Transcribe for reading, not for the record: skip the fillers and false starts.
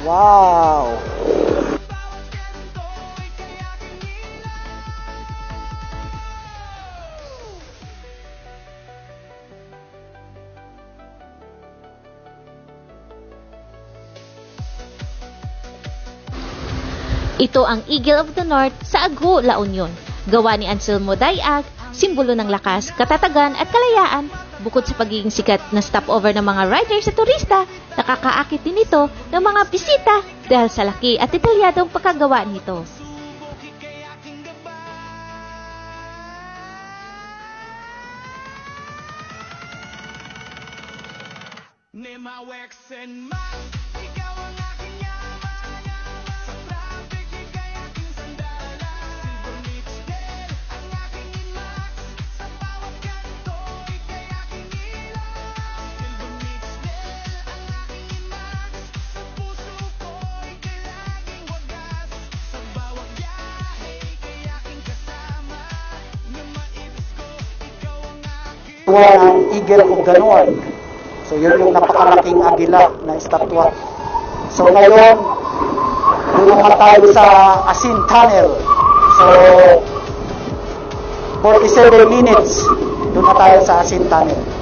Wow! Ito ang Eagle of the North sa Agho, La Union. Gawa ni Anselmo Dayag, simbolo ng lakas, katatagan at kalayaan. Bukod sa pagiging sikat na stopover ng mga riders at turista, nakakaakit din ito ng mga bisita dahil sa laki at detalyadong pagkagawa nito. Ang Eagle of the North. So yun yung napakalaking agila na estatwa. So ngayon, doon naman tayo sa Asin Tunnel. So 47 minutes, doon na tayo sa Asin Tunnel.